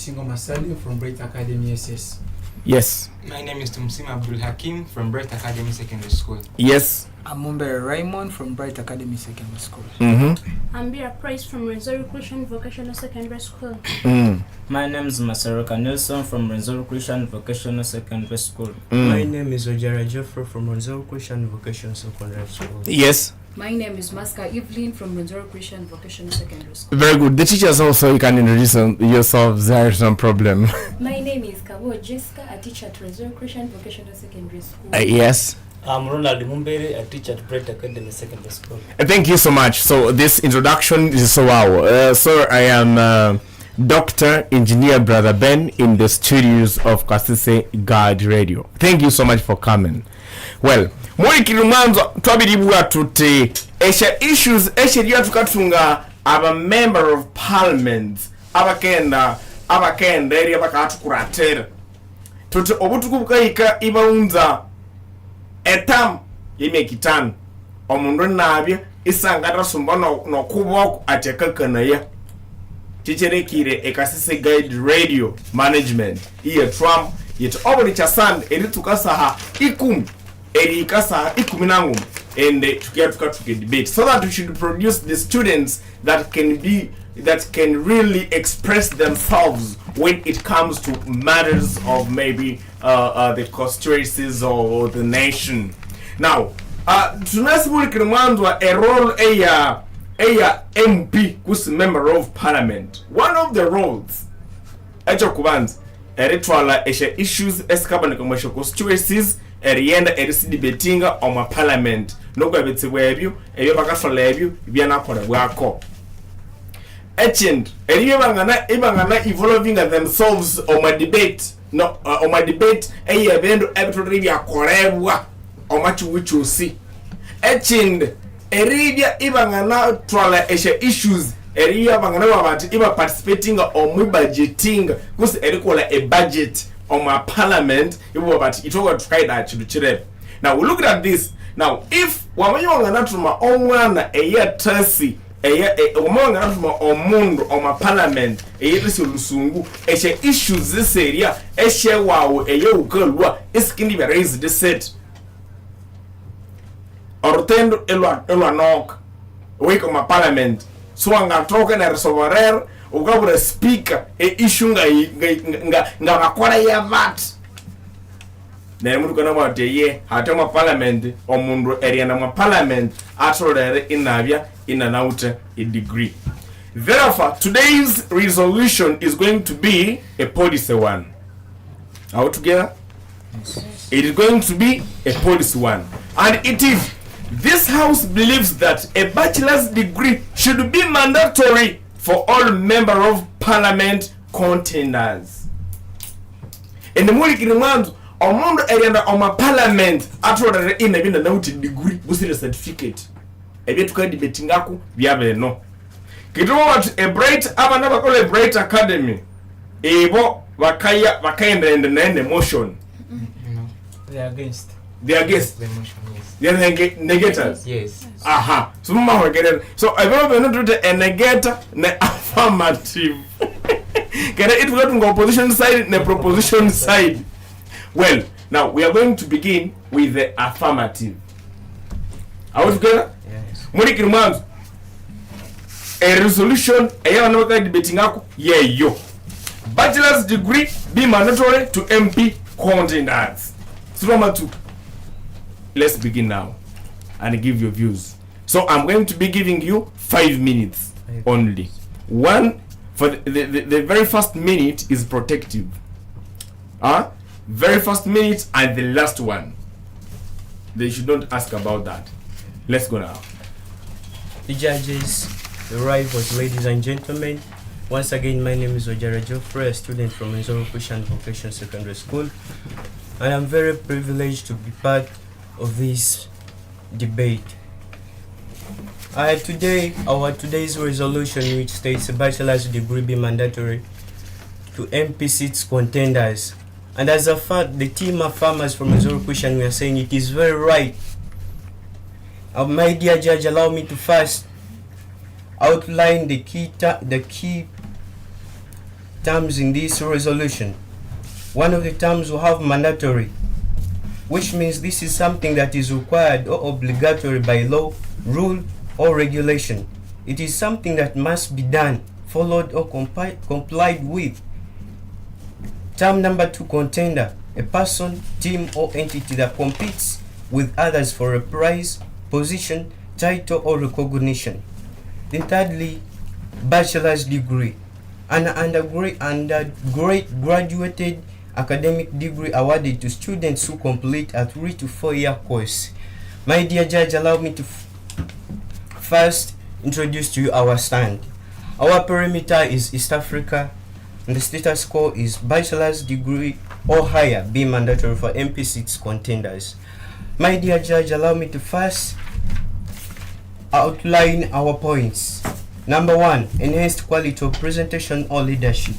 Singo Masali from Bright Academy SS. Yes. My name is Tumsim Abdul Hakim from Bright Academy Secondary School. Yes. I'm Mumber Raymond from Bright Academy Secondary School. I'm Bira Price from Renzori Christian Vocational Secondary School. My name is Masaroka Nelson from Renzori Christian Vocational Secondary School. My name is Ojara Jeffrey from Renzori Christian Vocational Secondary School. Yes. My name is Maska Evelyn from Renzori Christian Vocational Secondary School. Very good. The teachers also, you can introduce yourselves. There is no problem. My name is Kabo Jessica, a teacher at Renzori Christian Vocational Secondary School. Yes. I'm Ronald Mumbere, a teacher at Bright Academy Secondary School. Thank you so much. So this introduction is so wow. Sir, I am Dr. Engineer Brother Ben in the studios of Kasise Guard Radio. Thank you so much for coming. Well, muri kirumanzo twabiribwa tuti esha issues esha lya tukatunga aba member of parliament abakenda eri abakatukuratera tuti obutuku bukayika ibaunza etam yemekitano omundu nabye isangata sumba no kuboko atekakana chicherekire ekasise guide radio management iye Trump yet obuli chasan eri tukasaha ikumi nangu and tukia debate so that we should produce the students that can really express themselves when it comes to matters of maybe the constituencies or the nation. Now tunasibuli kirimandwa a role a MP who's member of parliament. One of the roles echo kubanza eritwala issues escabana commercial constituencies erienda erisi debatinga on my parliament nokwa betsebwa ebyo bakasola ebyo byanakora bwako agent eriyo bangana evolving themselves on my debate eyebendo ebitore byakorebwa on machuwichusi agent eribya ibangana twala issues eriyo bangana babati iba participating on budgeting kusi erikola a budget on my parliament but it over try that to chire. Now we look at this. Now if wamanyonga natuma omwana eya tasi eya omwana natuma omundu on my parliament eya solusungu eshe issues this area eshe wawo eya ukalwa iskindi be raise the set ortendo elwa nok wake on my parliament so anga token na resolver ukabura speaker issue nga bakora ya vat na mundu kana bateye hata ma parliament omundu area na ma parliament atolere inabya inanauta a degree. Therefore today's resolution is going to be a policy one. Are we together? Yes. It is going to be a policy one, and it is this house believes that a bachelor's degree should be mandatory for all member of parliament contenders. In the morning kirimando omundu erienda on my parliament atolere inabina nauti degree busire certificate ebye tukadebatingako byabe no kitwa what a bright abana bakola a bright academy ebo bakayenda in the motion. They are against the motion. Yes. They are negators. Yes. Aha. So mama we get it. So I don't know to the negator na affirmative. Can it go to opposition side na proposition side? Well, now we are going to begin with the affirmative. Are we together? Yes. Muri kirumanzo a resolution eya wanoka debating ako yo bachelor's degree be mandatory to MP contenders. So number 2, let's begin now and give your views. So I'm going to be giving you 5 minutes only. One for the very first minute is protective. Very first minute and the last one. They should not ask about that. Let's go now. The judges, the rivals, ladies and gentlemen. Once again, my name is Ojara Geoffrey, a student from Renzori Christian Vocational Secondary School, and I'm very privileged to be part of this debate. Today's resolution, which states a bachelor's degree be mandatory to MP seats contenders, and as a fact, the team of farmers from Renzori Christian, we are saying it is very right. My dear judge, allow me to first outline the key terms in this resolution. One of the terms will have mandatory, which means this is something that is required or obligatory by law, rule, or regulation. It is something that must be done, followed, or complied with. Term number 2, contender, a person, team, or entity that competes with others for a prize, position, title, or recognition. Then thirdly, bachelor's degree, an undergraduate academic degree awarded to students who complete a 3 to 4 year course. My dear judge, allow me to first introduce to you our stand. Our perimeter is East Africa, and the status quo is bachelor's degree or higher being mandatory for MP seats contenders. My dear judge, allow me to first outline our points. Number 1, enhanced quality of presentation or leadership,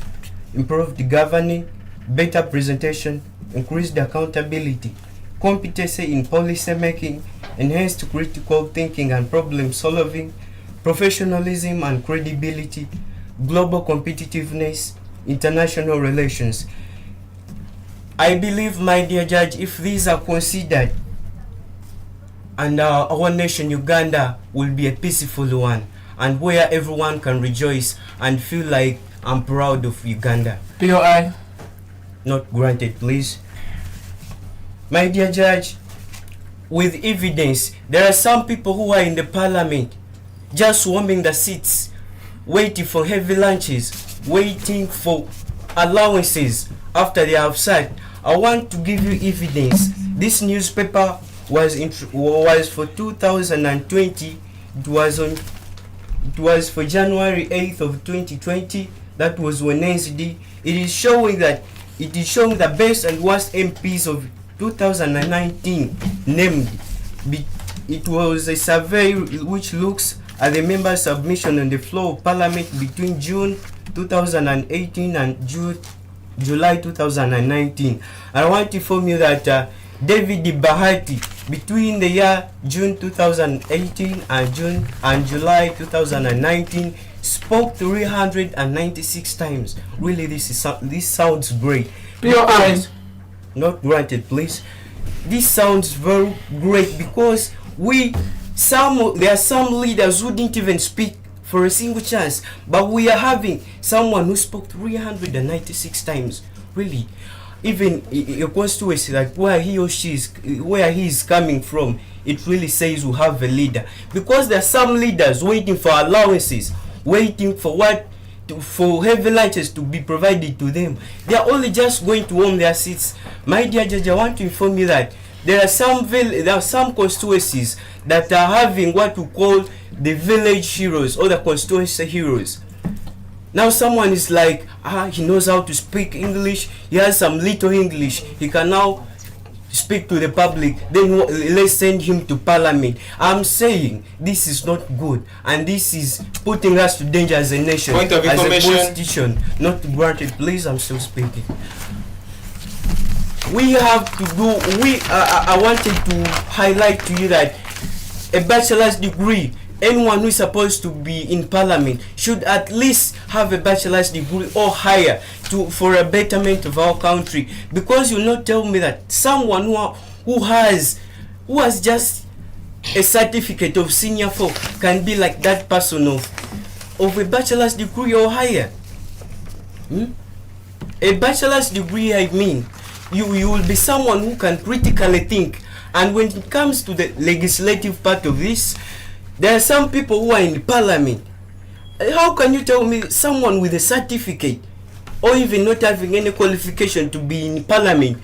improved governing, better presentation, increased accountability, competency in policy making, enhanced critical thinking and problem solving, professionalism and credibility, global competitiveness, international relations. I believe, my dear judge, if these are considered, and our nation, Uganda, will be a peaceful one, and where everyone can rejoice and feel like I'm proud of Uganda. POI. Not granted, please. My dear judge, with evidence, there are some people who are in the parliament just warming the seats, waiting for heavy lunches, waiting for allowances after they have sat. I want to give you evidence. This newspaper was for 2020. It was for January 8th of 2020. That was Wednesday. It is showing the best and worst MPs of 2019 named. It was a survey which looks at the member submission on the floor of parliament between June 2018 and July 2019. I want to inform you that David Bahati, between the year June 2018 and July 2019, spoke 396 times. Really, this sounds great. POI. Not granted, please. This sounds very great because there are some leaders who didn't even speak for a single chance, but we are having someone who spoke 396 times. Really, even a constituency like where he is coming from, it really says we have a leader, because there are some leaders waiting for allowances, waiting for for heavy lunches to be provided to them. They are only just going to warm their seats. My dear judge, I want to inform you that there are some constituencies that are having what we call the village heroes or the constituency heroes. Now someone is like, he knows how to speak English, he has some little English, he can now speak to the public, then let's send him to parliament. I'm saying this is not good, and this is putting us to danger as a nation, Point of as information. a constitution. Not granted, please, I'm still speaking. We have to do, I wanted to highlight to you that a bachelor's degree, anyone who is supposed to be in parliament should at least have a bachelor's degree or higher for a betterment of our country. Because you not tell me that someone who has just a certificate of senior 4 can be like that person of a bachelor's degree or higher. A bachelor's degree, I mean, you will be someone who can critically think. And when it comes to the legislative part of this, there are some people who are in parliament. How can you tell me someone with a certificate or even not having any qualification to be in parliament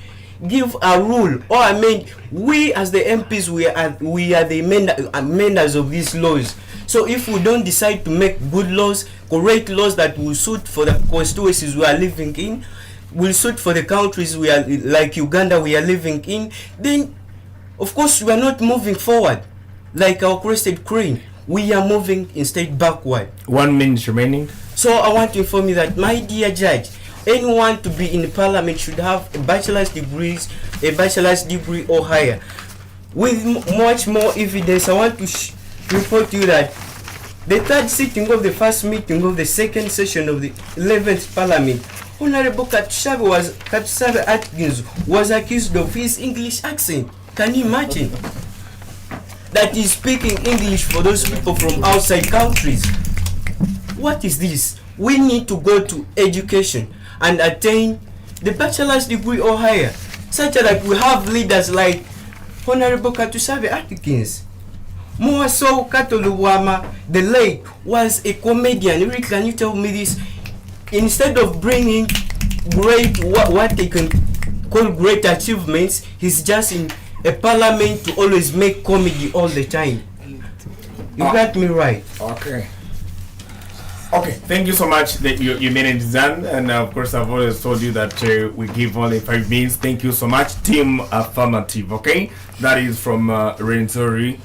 give a rule? Or I mean, we as the MPs, we are the amenders of these laws. So if we don't decide to make good laws, correct laws that will suit for the constituencies we are living in, will suit for the countries we are, like Uganda, we are living in, then of course we are not moving forward like our crested crane. We are moving instead backward. 1 minute remaining. So I want to inform you that, my dear judge, anyone to be in parliament should have a bachelor's degree or higher. With much more evidence, I want to report to you that the third sitting of the first meeting of the second session of the 11th parliament Honorable Katusabe Atkins was accused of his English accent. Can you imagine? That he's speaking English for those people from outside countries. What is this? We need to go to education and attain the bachelor's degree or higher, such that we have leaders like Honorable Katusabe Atkins. More so, Katoluwama, the late, was a comedian. Really, can you tell me this? Instead of bringing great, what they can call great achievements, he's just in a parliament to always make comedy all the time. You got me right. Okay. Okay, thank you so much that you made it done, and of course I've always told you that we give only 5 minutes. Thank you so much. Team affirmative, okay? That is from Renzori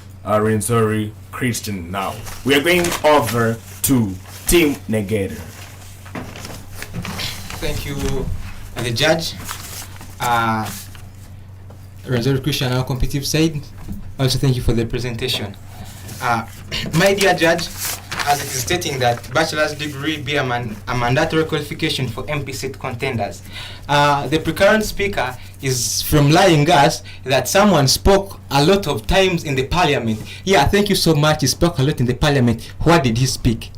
Christian. Now we are going over to Team Negator. Thank you, the judge. Renzori Christian, our competitive side. Also, thank you for the presentation. My dear judge, as it is stating that bachelor's degree be a mandatory qualification for MP seat contenders. The precurrent speaker is from lying us that someone spoke a lot of times in the parliament. Yeah, thank you so much. He spoke a lot in the parliament. What did he speak?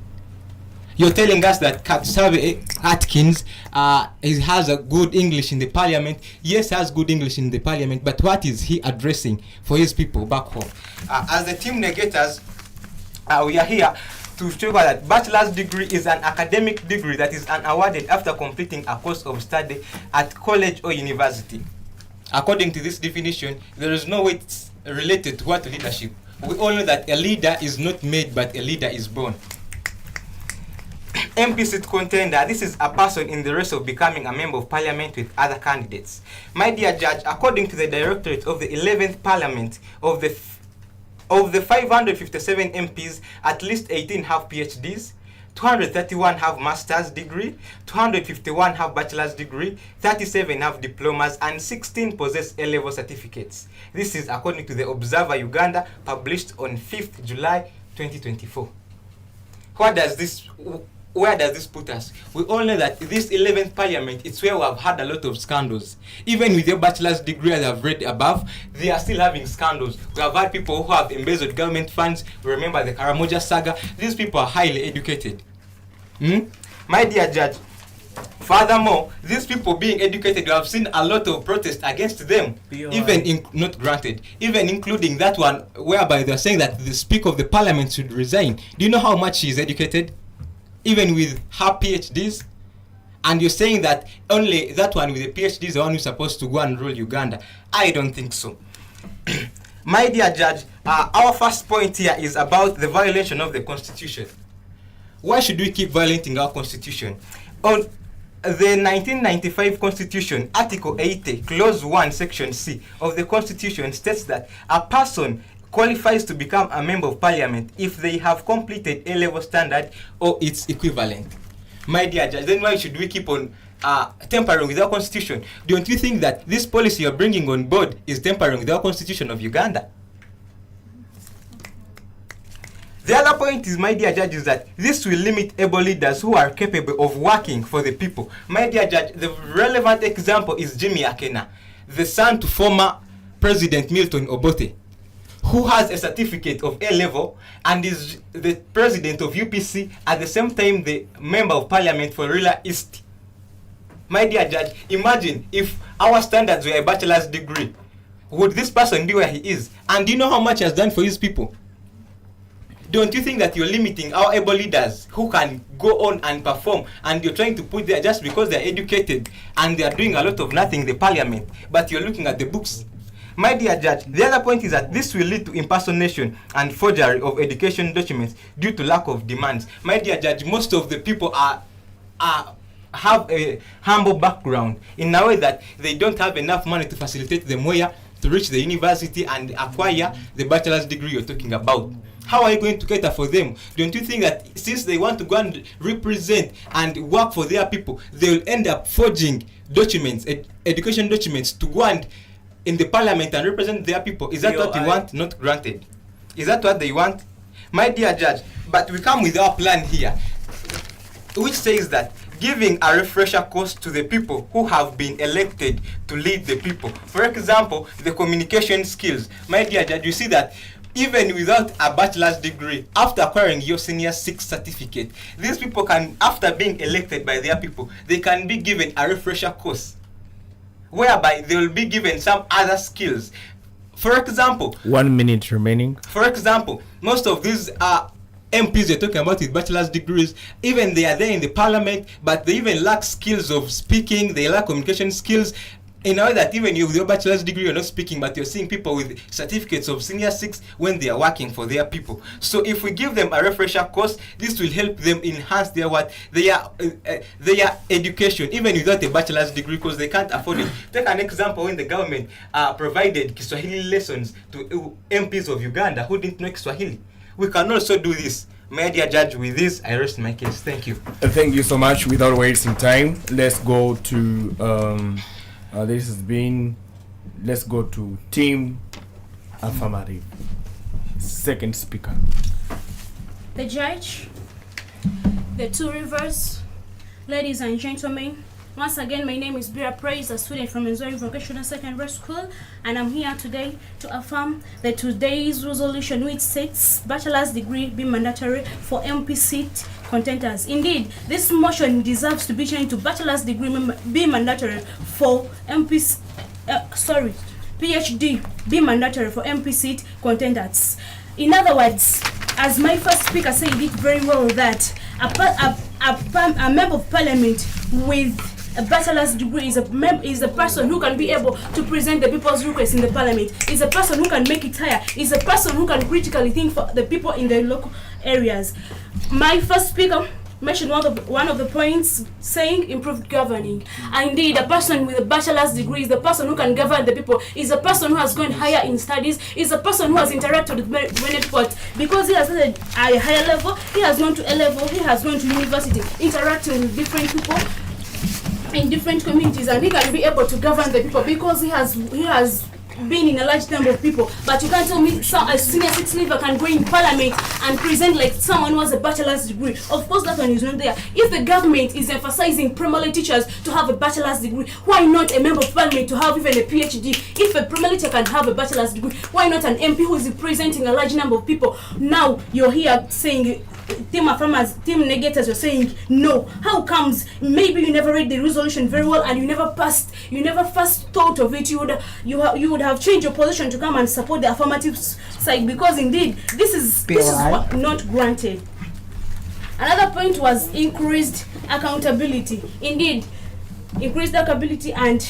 You're telling us that Katusabe Atkins he has a good English in the parliament. Yes, he has good English in the parliament, but what is he addressing for his people back home? As the team negators, we are here to show that bachelor's degree is an academic degree that is awarded after completing a course of study at college or university. According to this definition, there is no way it's related to what leadership. We all know that a leader is not made, but a leader is born. MP seat contender, this is a person in the race of becoming a member of parliament with other candidates. My dear judge, according to the directorate of the 11th parliament, of the 557 MPs, at least 18 have PhDs, 231 have master's degree, 251 have bachelor's degree, 37 have diplomas, and 16 possess A-level certificates. This is according to the Observer Uganda, published on 5th July 2024. Where does this put us? We all know that this 11th parliament, it's where we have had a lot of scandals. Even with your bachelor's degree, as I've read above, they are still having scandals. We have had people who have embezzled government funds. We remember the Karamoja saga. These people are highly educated. My dear judge, furthermore, these people being educated, we have seen a lot of protests against them, not granted, even including that one whereby they're saying that the Speaker of the Parliament should resign. Do you know how much she is educated? Even with her PhDs, and you're saying that only that one with the PhD is the one who's supposed to go and rule Uganda. I don't think so. My dear judge, our first point here is about the violation of the Constitution. Why should we keep violating our Constitution? On the 1995 Constitution, Article 80, Clause 1, Section C of the Constitution states that a person qualifies to become a member of parliament if they have completed A-level standard or its equivalent. My dear judge, then why should we keep on tampering with our constitution? Don't you think that this policy you're bringing on board is tampering with our constitution of Uganda? The other point is, my dear judge, is that this will limit able leaders who are capable of working for the people. My dear judge, the relevant example is Jimmy Akena, the son to former President Milton Obote, who has a certificate of A-level and is the president of UPC, at the same time the member of parliament for Rila East. My dear judge, imagine if our standards were a bachelor's degree, would this person be where he is? And do you know how much he has done for his people? Don't you think that you're limiting our able leaders who can go on and perform, and you're trying to put there just because they're educated and they are doing a lot of nothing in the parliament, but you're looking at the books? My dear judge, the other point is that this will lead to impersonation and forgery of education documents due to lack of demands. My dear judge, most of the people have a humble background in a way that they don't have enough money to facilitate them where to reach the university and acquire the bachelor's degree you're talking about. How are you going to cater for them? Don't you think that since they want to go and represent and work for their people, they will end up forging documents, education documents, to go and in the parliament and represent their people? Is that what they want? Not granted. Is that what they want? My dear judge, but we come with our plan here, which says that giving a refresher course to the people who have been elected to lead the people. For example, the communication skills. My dear judge, you see that even without a bachelor's degree, after acquiring your senior 6 certificate, these people can, after being elected by their people, they can be given a refresher course, whereby they will be given some other skills. For example, 1 minute remaining. For example, most of these MPs you're talking about with bachelor's degrees, even they are there in the parliament, but they even lack skills of speaking, they lack communication skills. In a way that even you with your bachelor's degree you're not speaking, but you're seeing people with certificates of senior 6 when they are working for their people. So if we give them a refresher course, this will help them enhance their education even without a bachelor's degree, because they can't afford it. Take an example when the government provided Kiswahili lessons to MPs of Uganda who didn't know Kiswahili. We can also do this. My dear judge, with this I rest my case. Thank you. Thank you so much. Without wasting time, let's go to let's go to Team Affirmative. Second speaker. The judge, the two rivers, ladies and gentlemen, once again my name is Bira Praise, a student from Missouri Vocational Secondary School, and I'm here today to affirm that today's resolution which states bachelor's degree be mandatory for MP seat contenders. Indeed, this motion deserves to be changed to bachelor's degree be mandatory for PhD be mandatory for MP seat contenders. In other words, as my first speaker said it very well, that a member of parliament with a bachelor's degree is a person who can be able to present the people's requests in the parliament, is a person who can make it higher, is a person who can critically think for the people in the local areas. My first speaker mentioned one of the points saying improved governing. Indeed, a person with a bachelor's degree is the person who can govern the people, is a person who has gone higher in studies, is a person who has interacted with many people, because he has at a higher level, he has gone to A level, he has gone to university, interacting with different people in different communities, and he can be able to govern the people because he has been in a large number of people. But you can't tell me a senior 6 leaver can go in parliament and present like someone who has a bachelor's degree. Of course that one is not there. If the government is emphasizing primary teachers to have a bachelor's degree, why not a member of parliament to have even a PhD? If a primary teacher can have a bachelor's degree, why not an MP who is representing a large number of people? Now you're here saying team affirmers, team negators, you're saying no. How comes? Maybe you never read the resolution very well and you never first thought of it. You would have changed your position to come and support the affirmative side, because indeed this is what not granted. Another point was increased accountability. Indeed, increased accountability, and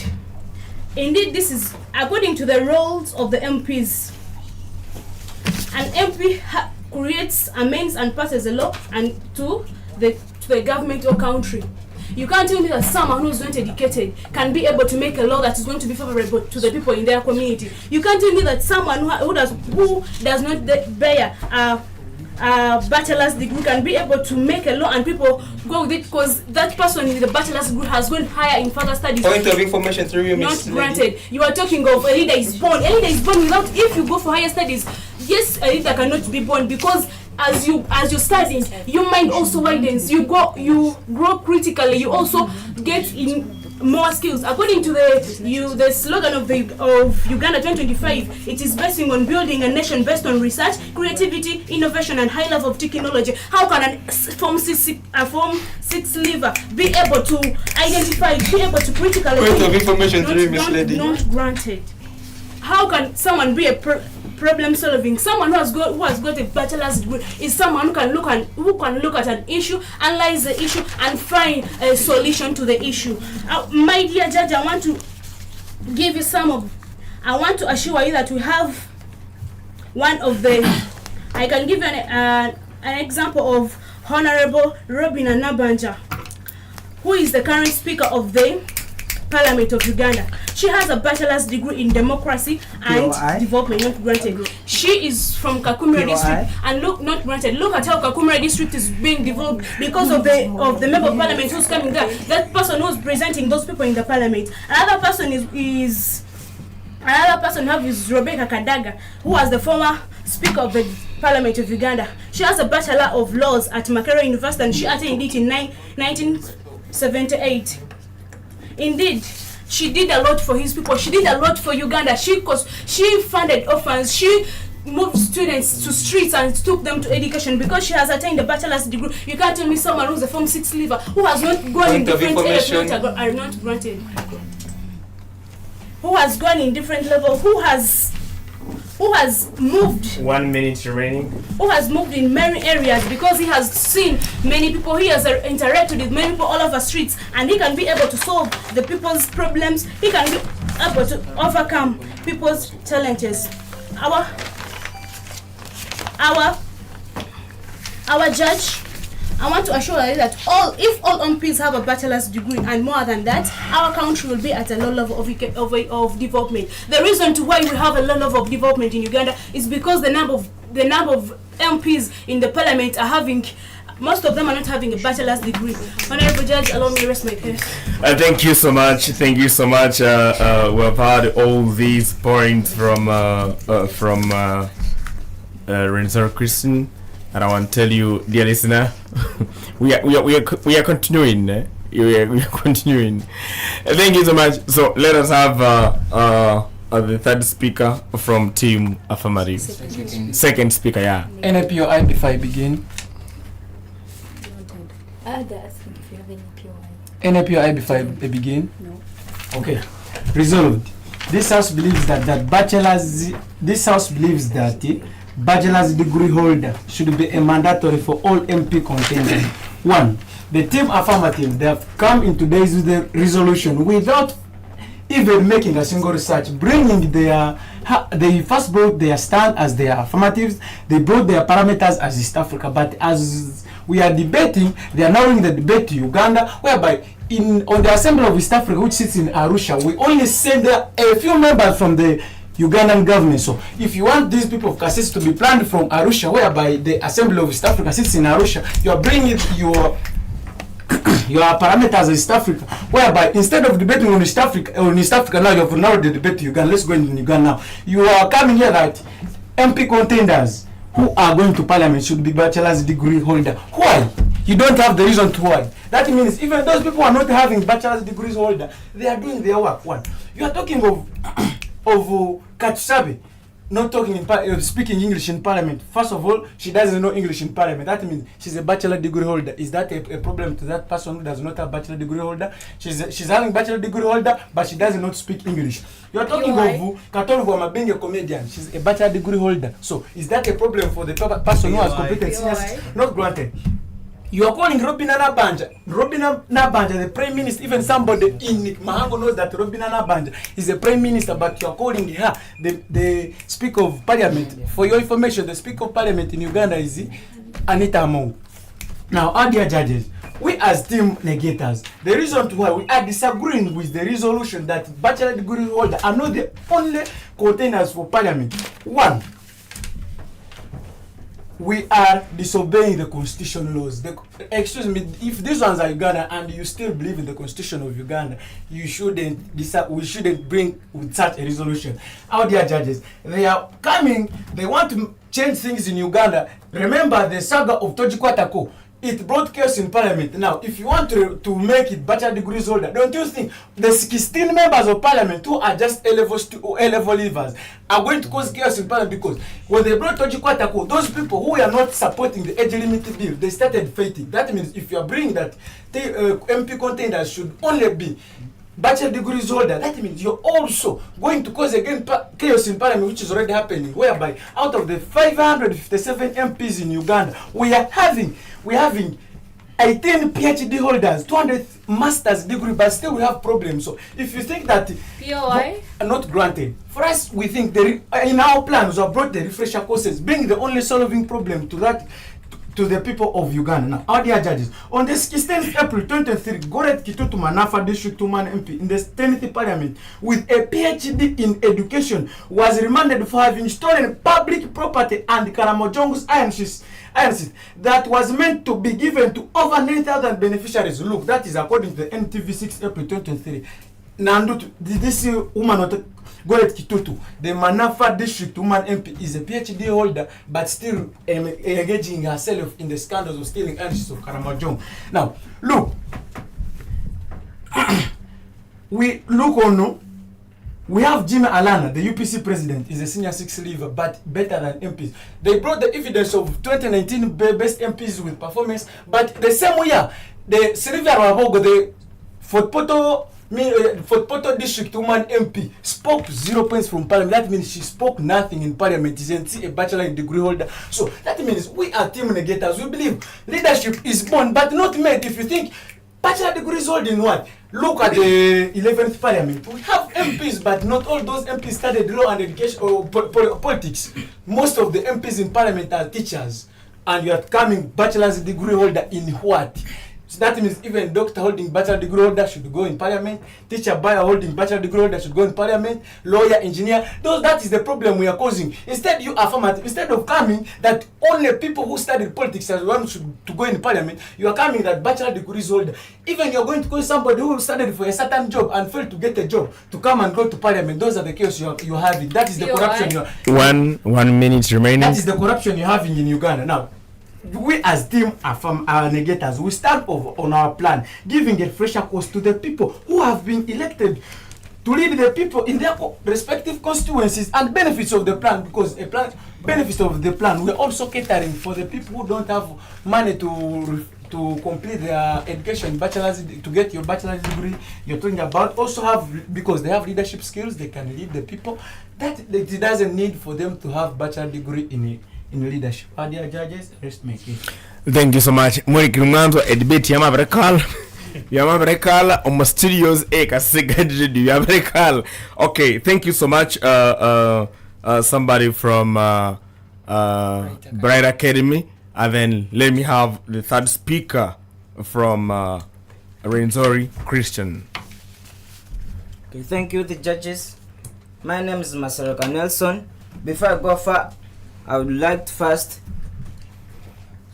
indeed this is according to the roles of the MPs. An MP creates, amends and passes a law and to the government or country. You can't tell me that someone who's not educated can be able to make a law that is going to be favorable to the people in their community. You can't tell me that someone who does not bear a bachelor's degree can be able to make a law and people go with it, because that person with the bachelor's degree has gone higher in further studies. Point of information through you, not granted. You are talking of a leader is born. A leader is born without, if you go for higher studies, yes, a leader cannot be born, because as you study, your mind also widens. You grow critically. You also get in more skills. According to the slogan of Uganda 2025, it is basing on building a nation based on research, creativity, innovation, and high level of technology. How can a Form 6 leaver be able to identify, be able to critically point of information through Miss Lady? Not granted. How can someone be a problem solving? Someone who has got a bachelor's degree is someone who can look at an issue, analyze the issue, and find a solution to the issue. My dear judge, I want to give you I want to assure you that we have one of the. I can give you an example of Honorable Robin Anabanja, who is the current speaker of the Parliament of Uganda. She has a bachelor's degree in democracy and development, not granted. She is from Kakumira district, and not granted. Look at how Kakumira district is being developed because of the member of parliament who's coming there. That person who's presenting those people in the parliament. Another person is Rebecca Kadaga, who was the former speaker of the Parliament of Uganda. She has a Bachelor of Laws at Makerere University, and she attained it in 78. Indeed, she did a lot for his people. She did a lot for Uganda. She funded orphans. She moved students to streets and took them to education because she has attained a bachelor's degree. You can't tell me someone who's a Form 6 leaver who has not gone in different areas are not granted. Who has gone in different levels? Who has moved? 1 minute remaining. Who has moved in many areas because he has seen many people. He has interacted with many people all over streets, and he can be able to solve the people's problems. He can be able to overcome people's challenges. Our judge, I want to assure you that if all MPs have a bachelor's degree and more than that, our country will be at a low level of development. The reason to why we have a low level of development in Uganda is because the number of MPs in the parliament are having, most of them are not having a bachelor's degree. Honorable Judge, allow me to rest my case. Thank you so much. Thank you so much. We've had all these points from Renzo Christian, and I want to tell you, dear listener, we are continuing. We are continuing. Thank you so much. So let us have the third speaker from Team Affirmative. Second speaker, yeah. NAPO IB5 begin. Asking if you have any POI. NAPO IB5 begin. No. Okay. Resolved. This house believes that bachelor's degree holder should be a mandatory for all MP contenders. 1. The team Affirmative, they have come in today's with the resolution without even making a single research, bringing they first brought their stand as their affirmatives, they brought their parameters as East Africa, but as we are debating, they are narrowing the debate to Uganda, whereby on the Assembly of East Africa, which sits in Arusha, we only send a few members from the Ugandan government. So if you want these people of Kasese to be planned from Arusha, whereby the Assembly of East Africa sits in Arusha, you are bringing your parameters as East Africa, whereby instead of debating on East Africa now you have narrowed the debate to Uganda. Let's go in Uganda now. You are coming here that MP contenders who are going to parliament should be bachelor's degree holder. Why? You don't have the reason to why. That means even those people who are not having bachelor's degrees holder, they are doing their work. One, you are talking of Katsabe not talking speaking English in parliament. First of all, she doesn't know English in parliament. That means she's a bachelor degree holder. Is that a problem to that person who does not have bachelor degree holder? She's having bachelor degree holder, but she does not speak English. You are talking of Katolvama being a comedian. She's a bachelor degree holder. So is that a problem for the person who has completed seniors? Not granted. You are calling Robina Nabanja, the Prime Minister. Even somebody in Mahango knows that Robina Nabanja is a Prime Minister, but you are calling her the Speaker of Parliament. For your information, the Speaker of Parliament in Uganda is Anita Among. Now, our dear judges, we as team negators, the reason why we are disagreeing with the resolution that bachelor degree holders are not the only contenders for Parliament. 1. We are disobeying the constitution laws. Excuse me, if these ones are Uganda and you still believe in the constitution of Uganda, we shouldn't bring with such a resolution. Our dear judges, they are coming, they want to change things in Uganda. Remember the saga of Tojikwatako. It brought chaos in parliament. Now, if you want to make it bachelor degrees holder, don't you think the 16 members of parliament who are just A-level leavers are going to cause chaos in parliament? Because when they brought Tojikwatako, those people who are not supporting the age limit bill, they started fighting. That means if you are bringing that the MP contenders should only be bachelor degrees holder, that means you're also going to cause again chaos in parliament, which is already happening, whereby out of the 557 MPs in Uganda, we are having 18 PhD holders, 200 master's degree, but still we have problems. So if you think that POI not granted, for us we think in our plans we have brought the refresher courses, being the only solving problem to the people of Uganda. Now, our dear judges, on the 16th April 2023, Goret Kitutu Manafa District 2-man MP in the 10th Parliament with a PhD in education was remanded for having stolen public property and Karamojongo's iron sheath that was meant to be given to over 9,000 beneficiaries. Look, that is according to the NTV 6 April 2023. Nandu, this woman Goret Kitutu, the Manafa District 2-man MP, is a PhD holder, but still engaging herself in the scandals of stealing ashes of Karamojong. Now, look, we look on. We have Jimmy Alana, the UPC president, is a senior six leaver, but better than MPs. They brought the evidence of 2019 best MPs with performance, but the same year, the Sylvia Rabogo, the Fort Poto district woman MP, spoke 0 points from parliament. That means she spoke nothing in parliament. Isn't a bachelor degree holder. So that means we are team negators. We believe leadership is born but not made. If you think bachelor degrees holding what? Look at the 11th parliament. We have MPs, but not all those MPs studied law and education or politics. Most of the MPs in parliament are teachers. And you are coming bachelor's degree holder in what? So that means even doctor holding bachelor degree holder should go in parliament, teacher buyer holding bachelor degree holder should go in parliament, lawyer, engineer. That is the problem we are causing. Instead, you affirmative. Instead of coming that only people who studied politics as one should to go in parliament, you are coming that bachelor degrees holder. Even you are going to call somebody who studied for a certain job and failed to get a job to come and go to parliament. Those are the chaos you are having. That is the corruption you are. 1 minute remaining. That is the corruption you're having in Uganda now. We as team are negators. We stand on our plan, giving a fresher course to the people who have been elected to lead the people in their respective constituencies and benefits of the plan. Because benefits of the plan, we're also catering for the people who don't have money to complete their education, bachelor's, to get your bachelor's degree. You're talking about also have, because they have leadership skills, they can lead the people. That it doesn't need for them to have bachelor degree in leadership. Our dear judges, rest my case. Thank you so much. Mori Krimanzo debate Yamabrekal on studios Yamabrekal. Okay, thank you so much. Somebody from Bright Academy, and then let me have the third speaker from Renzori Christian. Okay, thank you, the judges. My name is Masaroka Nelson. Before I go far, I would like to first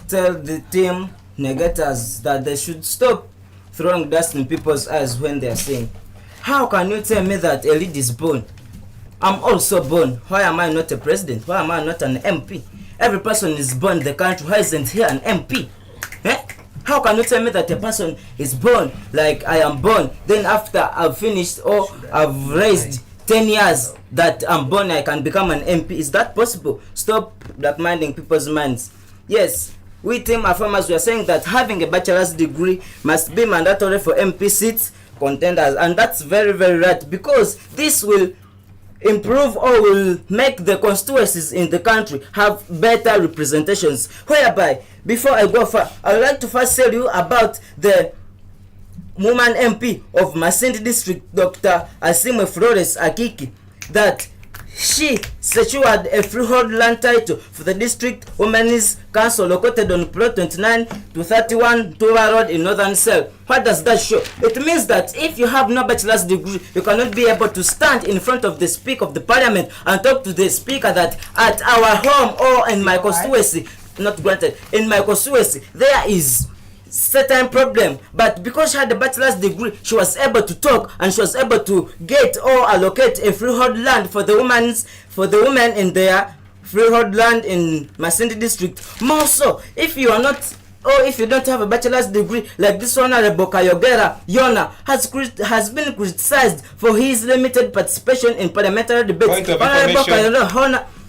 tell the team negators that they should stop throwing dust in people's eyes when they are saying, how can you tell me that a lead is born? I'm also born. Why am I not a president? Why am I not an MP? Every person is born in the country. Why isn't here an MP? How can you tell me that a person is born like I am born, then after I've finished or I've raised 10 years that I'm born, I can become an MP? Is that possible? Stop black-minding people's minds. Yes, we team affirmers, we are saying that having a bachelor's degree must be mandatory for MP seats contenders, and that's very, very right, because this will improve or will make the constituencies in the country have better representations. Whereby, before I go far, I would like to first tell you about the woman MP of Masindi district, Dr. Asime Flores Akiki, that she secured a freehold land title for the district women's council located on plot 29 to 31 Tuva Road in Northern Cell. What does that show? It means that if you have no bachelor's degree, you cannot be able to stand in front of the speaker of the parliament and talk to the speaker that at our home or in my constituency, not granted, in my constituency, there is certain problem, but because she had a bachelor's degree, she was able to talk and she was able to get or allocate a freehold land for the women in their freehold land in Masindi district. More so, if you are not, or if you don't have a bachelor's degree, like this Honorable Kayogera Yona has been criticized for his limited participation in parliamentary debates.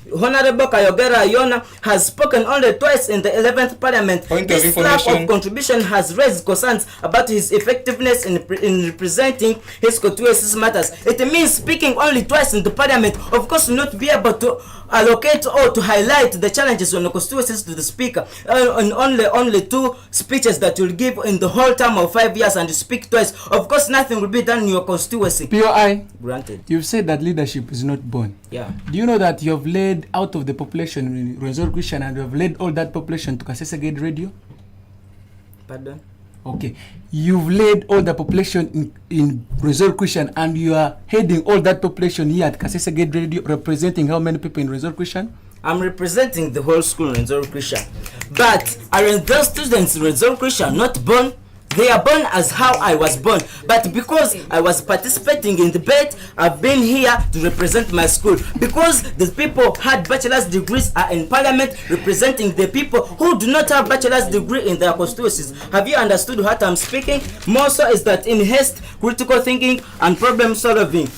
Honorable Kayogera Yona has spoken only twice in the 11th parliament. This lack of contribution has raised concerns about his effectiveness in representing his constituency's matters. It means speaking only twice in the parliament, of course, will not be able to allocate or to highlight the challenges on the constituencies to the speaker. And only 2 speeches that you'll give in the whole term of 5 years, and you speak twice. Of course, nothing will be done in your constituency. POI, granted. You've said that leadership is not born. Yeah. Do you know that you have led out of the population in Renzori Christian, and you have led all that population to Kaseseged Radio? Pardon? Okay. You've led all the population in Renzori Christian, and you are heading all that population here at Kaseseged Radio, representing how many people in Renzori Christian? I'm representing the whole school in Renzori Christian. But are those students in Renzori Christian not born? They are born as how I was born. But because I was participating in debate, I've been here to represent my school. Because the people had bachelor's degrees are in parliament representing the people who do not have bachelor's degree in their constituencies. Have you understood what I'm speaking? More so is that in haste, critical thinking and problem solving.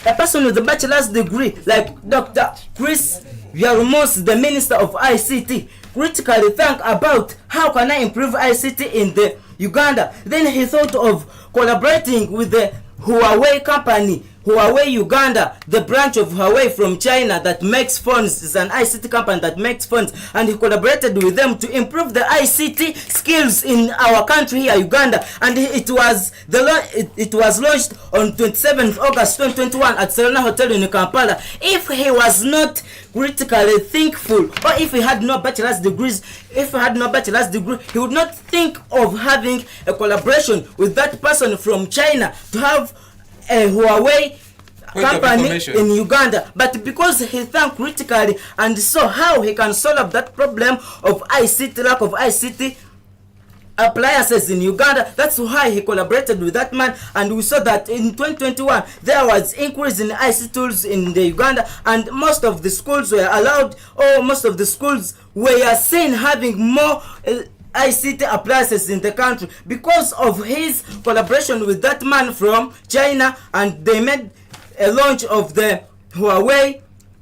A person with a bachelor's degree like Dr. Chris Yarumos, the Minister of ICT, critically think about how can I improve ICT in the Uganda. Then he thought of collaborating with the Huawei company, Huawei Uganda, the branch of Huawei from China that makes phones. Is an ICT company that makes phones, and he collaborated with them to improve the ICT skills in our country here, Uganda. And it was launched on 27th August 2021 at Serena Hotel in Kampala. If he was not critically thinkful, or if he had no bachelor's degrees, he would not think of having a collaboration with that person from China to have a Huawei company in Uganda. But because he thought critically and saw how he can solve that problem of ICT, lack of ICT appliances in Uganda, that's why he collaborated with that man. And we saw that in 2021 there was increase in ICT tools in the Uganda, and most of the schools were allowed, or most of the schools were seen having more ICT appliances in the country because of his collaboration with that man from China, and they made a launch of the Huawei.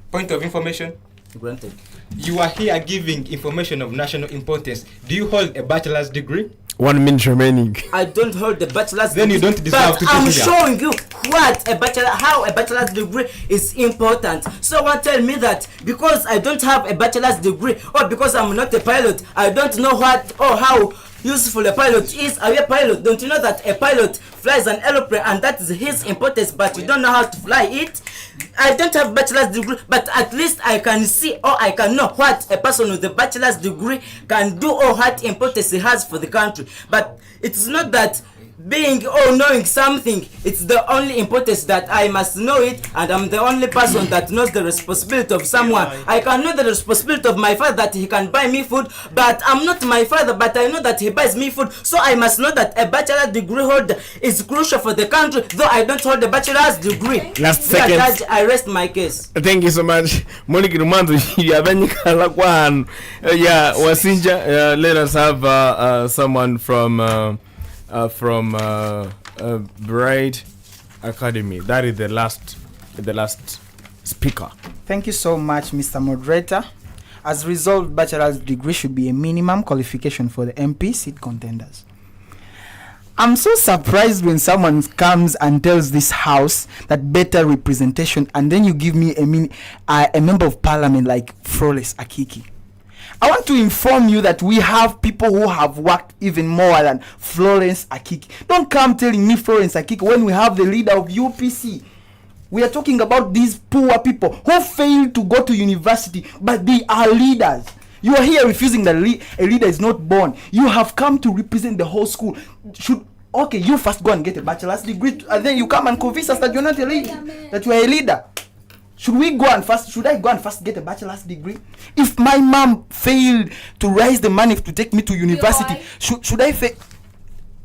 Point of information. Granted. You are here giving information of national importance. Do you hold a bachelor's degree? 1 minute remaining. I don't hold the bachelor's degree. Then you don't deserve to be here. I'm showing you how a bachelor's degree is important. Someone tell me that because I don't have a bachelor's degree, or because I'm not a pilot, I don't know what or how useful a pilot is. Are you a pilot? Don't you know that a pilot flies an aeroplane and that is his importance, but you don't know how to fly it? I don't have bachelor's degree, but at least I can see, or I can know what a person with a bachelor's degree can do, or what importance he has for the country. But it's not that being or knowing something, it's the only importance that I must know it, and I'm the only person that knows the responsibility of someone. I can know the responsibility of my father, that he can buy me food, but I'm not my father, but I know that he buys me food. So I must know that a bachelor's degree holder is crucial for the country, though I don't hold a bachelor's degree. Last second. Judge, I rest my case. Thank you so much. Monica Rumanzo, yeah, Wasinja, let us have someone from Bright Academy. That is the last speaker. Thank you so much, Mr. Moderator. As a result, bachelor's degree should be a minimum qualification for the MP seat contenders. I'm so surprised when someone comes and tells this house that better representation, and then you give me a member of parliament like Florence Akiki. I want to inform you that we have people who have worked even more than Florence Akiki. Don't come telling me Florence Akiki when we have the leader of UPC. We are talking about these poor people who failed to go to university, but they are leaders. You are here refusing that a leader is not born. You have come to represent the whole school. Okay, you first go and get a bachelor's degree, and then you come and convince us that you're not a leader, that you are a leader. Should I go and first get a bachelor's degree? If my mom failed to raise the money to take me to university, should I fail?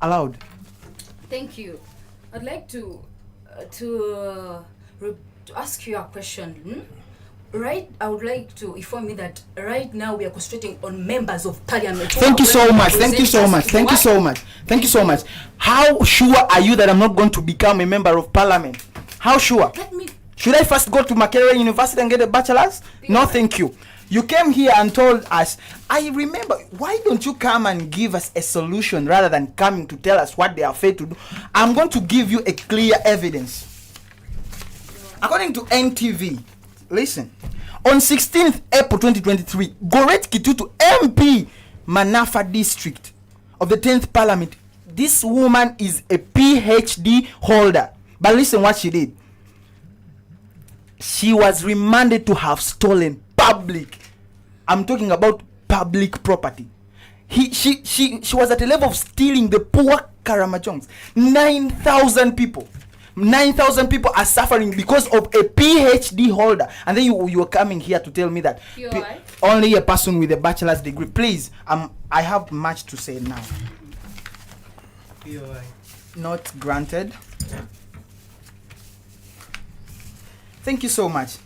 Allowed. Thank you. I'd like to ask you a question. Right, I would like to inform you that right now we are concentrating on members of parliament. Thank you so much. How sure are you that I'm not going to become a member of parliament? How sure? Should I first go to Makerere University and get a bachelor's? No, thank you. You came here and told us. I remember. Why don't you come and give us a solution rather than coming to tell us what they are failed to do? I'm going to give you a clear evidence. According to NTV, listen. On 16th April 2023, Goret Kitutu, MP, Manafa District of the 10th Parliament. This woman is a PhD holder. But listen what she did. She was remanded to have stolen public. I'm talking about public property. She was at a level of stealing the poor Karamajongs. 9,000 people. 9,000 people are suffering because of a PhD holder. And then you are coming here to tell me that only a person with a bachelor's degree. Please, I have much to say now. POI. Not granted. Thank you so much.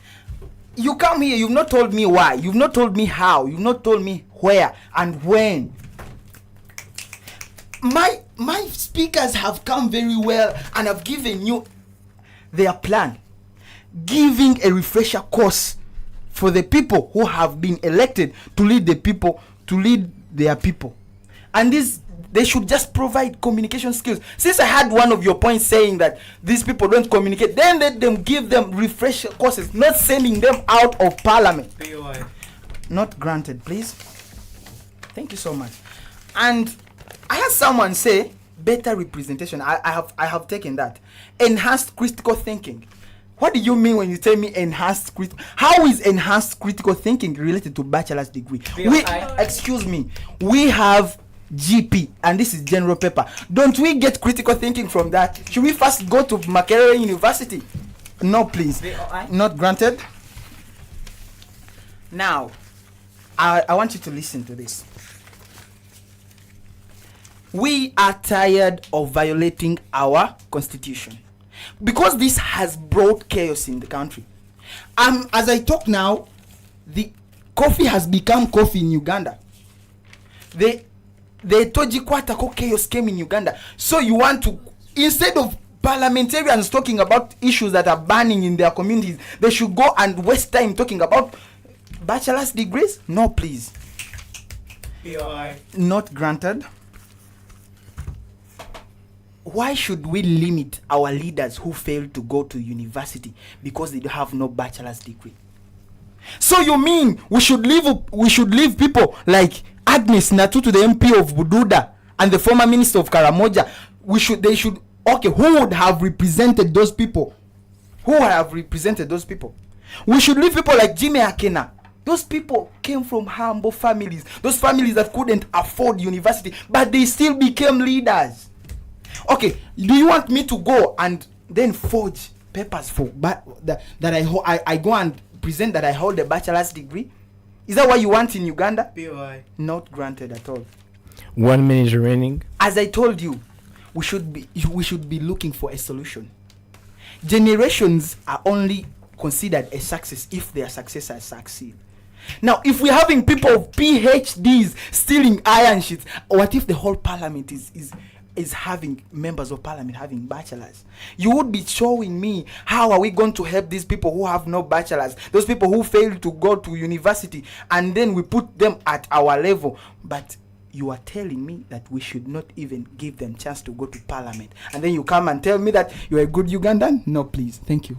You come here, you've not told me why, you've not told me how, you've not told me where and when. My speakers have come very well and have given you their plan, giving a refresher course for the people who have been elected to lead the people, to lead their people. And this, they should just provide communication skills. Since I had one of your points saying that these people don't communicate, then let them give them refresher courses, not sending them out of parliament. POI. Not granted, please. Thank you so much. And I had someone say better representation. I have taken that. Enhanced critical thinking. What do you mean when you tell me enhanced critical? How is enhanced critical thinking related to bachelor's degree? Excuse me. We have GP and this is general paper. Don't we get critical thinking from that? Should we first go to Makerere University? No, please. Not granted. Now, I want you to listen to this. We are tired of violating our constitution because this has brought chaos in the country. As I talk now, the coffee has become coffee in Uganda. The Tojikwatako chaos came in Uganda. So you want to, instead of parliamentarians talking about issues that are burning in their communities, they should go and waste time talking about bachelor's degrees? No, please. POI. Not granted. Why should we limit our leaders who fail to go to university because they have no bachelor's degree? So you mean we should leave people like Agnes Natutu, the MP of Bududa, and the former minister of Karamoja? Okay, who would have represented those people? Who have represented those people? We should leave people like Jimmy Akena. Those people came from humble families. Those families that couldn't afford university, but they still became leaders. Okay, do you want me to go and then forge papers for that I go and present that I hold a bachelor's degree? Is that what you want in Uganda? POI. Not granted at all. 1 minute remaining. As I told you, we should be looking for a solution. Generations are only considered a success if their successors succeed. Now, if we're having people of PhDs stealing iron sheets, what if the whole parliament is having members of parliament having bachelors? You would be showing me how are we going to help these people who have no bachelors, those people who fail to go to university, and then we put them at our level. But you are telling me that we should not even give them chance to go to parliament, and then you come and tell me that you're a good Ugandan? No, please. Thank you.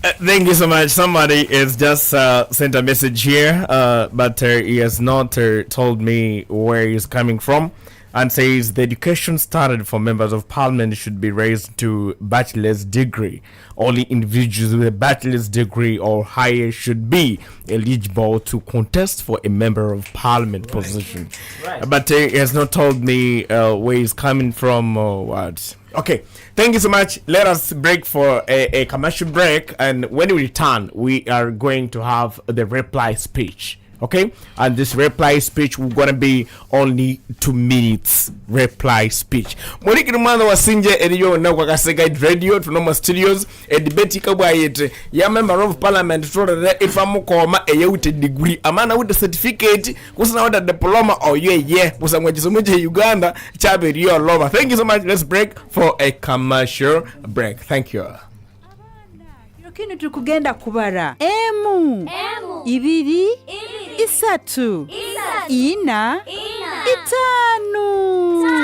Thank you so much. Somebody has just sent a message here, but he has not told me where he's coming from, and says the education standard for members of parliament should be raised to bachelor's degree. Only individuals with a bachelor's degree or higher should be eligible to contest for a member of parliament position. Right. But he has not told me where he's coming from or what. Okay, thank you so much. Let us break for a commercial break, and when we return, we are going to have the reply speech. Okay, and this reply speech will gonna be only 2 minutes reply speech. Monikiri mwana wasinje eliyo na kwa Kasega Radio tunoma studios a debate kabwa yete ya member of parliament told ifamu koma eyewute degree amana with the certificate kusana with the diploma or ye kusangwa chisomoje Uganda chabe riyo loma. Thank you so much. Let's break for a commercial break. Thank you. Kino tukugenda kubara emu ibiri isatu ina itanu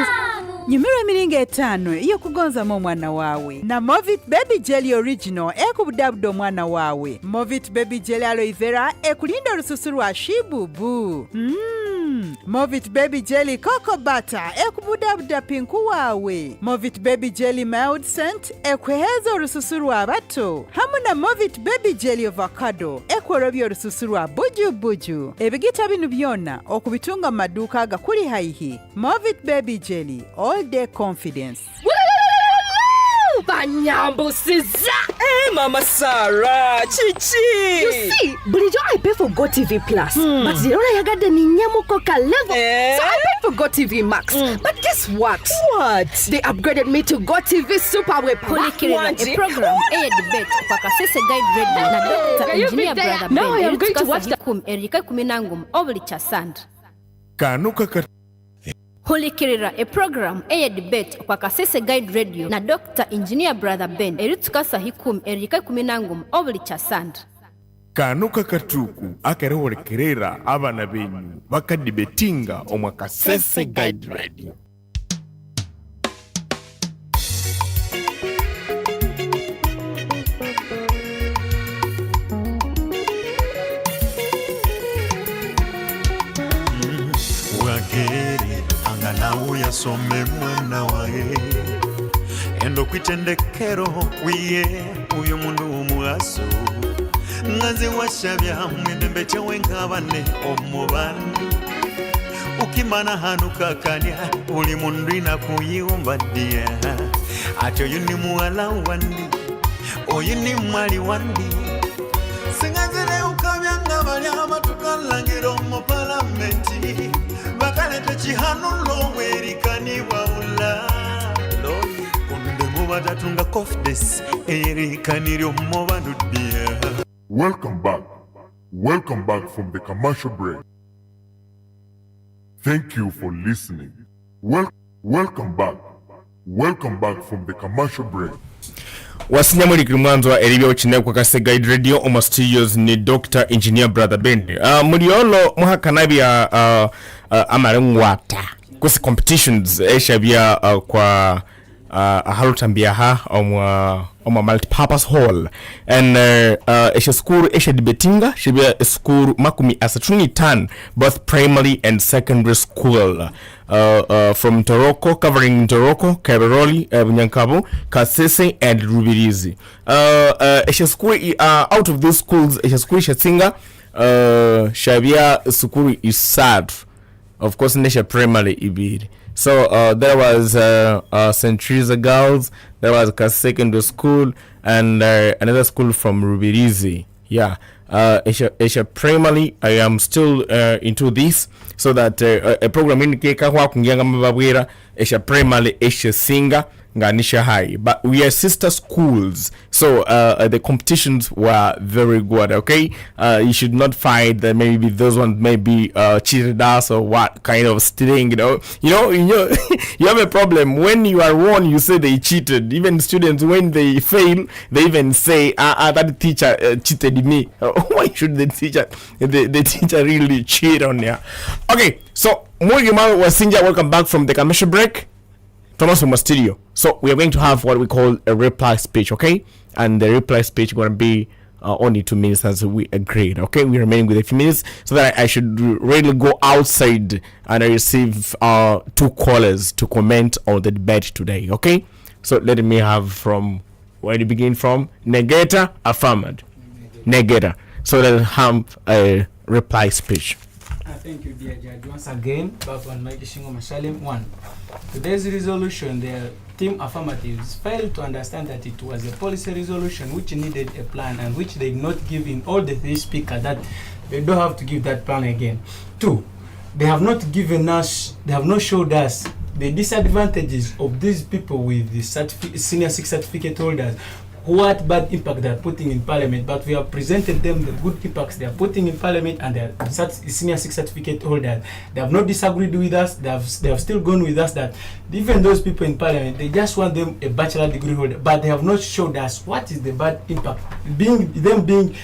nyumira emiringo etaano iyo kugonzamu omwana waawe na Movit Baby Jelly Original ekubudabuda omwana waawe. Movit Baby Jelly Aloe Vera ekulinda olususu lwa shibubu. Movit Baby Jelly Cocoa Butter ekubudabuda pinku waawe. Movit Baby Jelly Mild Scent ekweheza olususu lwa abato. Hamu na Movit Baby Jelly Avocado ekworobya olususu lwa buju. Ebigita bino byonna okubitunga mu maduuka agakuli haihi. Movit Baby Jelly All Day Confidence. Banya Nyambusiza. Mama Sarah, chichi. You see, bulijo I pay for GoTV Plus, but the only I got the Nyamukoka level, so I paid for GoTV Max. But guess what? What? They upgraded me to GoTV Super with Kulikirira a program a debate kwa kasese guide radio na Dr. Engineer Brother Ben. Now I am going to watch the Erika kuminangum obuli chasand. Kanuka Kulikirira a program a debate kwa kasese guide radio na Dr. Engineer Brother Ben. Eritukasa hikum Erika kuminangum obuli chasand. Kanuka katuku akareworekerera abana benyu bakadibetinga omwakasese guide radio. Wageri anganawu yasome mwana wae endo kwitendekero wiye uyu mundu umuaso ngaze washabya mwendembe chewe nkabane omubandi ukimana hanuka kanya uli mundu ina kuyumba dia acho yuni muala wandi oyini mwali wandi singazile ukabyanga bali amatukalangiro mu parlamenti bakalete chihanulo werikani waula loyi kunde mubatatunga confidence erikani ryo mubandu dia. Welcome back from the commercial break. Thank you for listening. Welcome back from the commercial break. Wasinyamuli mwanzo wa eribyo chine kwa kase guide radio Oma Studios ni Dr. Engineer Brother Ben. Muliolo muhakanabia amarengwata kusi competitions eshabia kwa harutambia ha oma multipurpose hall and esha school esha debatinga shibia school makumi asatuni tan both primary and secondary school from Toroko, covering Toroko, Kaberoli, Bunyankabo, Kasese and Rubirizi. Esha school out of these schools esha school Shatinga Shabia Sukuri is sad. Of course nesha primary ibiri. So there was St. Teresa Girls, there was a secondary school, and another school from Rubirizi. Yeah, Asia primarily, I am still into this, so that a program in Keka Wakungyanga Mabawira, Asia primarily Asia Singer, Ganisha High. But we are sister schools, so the competitions were very good. Okay, you should not fight that maybe those ones may be cheated us or what kind of stealing. You have a problem when you are won. You say they cheated. Even students, when they fail, they even say, that teacher cheated me. Why should the teacher really cheat on you? Okay, so Mugima Wasinja, welcome back from the commercial break. Thomas Uma Studio. So we are going to have what we call a reply speech, okay? And the reply speech is going to be only 2 minutes as we agreed, okay? We're remaining with a few minutes so that I should really go outside and I receive 2 callers to comment on the debate today, okay? So let me have from where to begin from. Negata, affirmed. Negata. So let's have a reply speech. Thank you, dear Judge. Once again, back on Mike Shingo Mashalim 1. Today's resolution, the team affirmatives failed to understand that it was a policy resolution which needed a plan and which they did not give in all the 3 speakers, that they don't have to give that plan again. 2, they have not given us, they have not showed us the disadvantages of these people with the senior 6 certificate holders, what bad impact they are putting in parliament, but we have presented them the good impacts they are putting in parliament, and their senior 6 certificate holders, they have not disagreed with us. They have still gone with us that even those people in parliament, they just want them a bachelor degree holder, but they have not showed us what is the bad impact being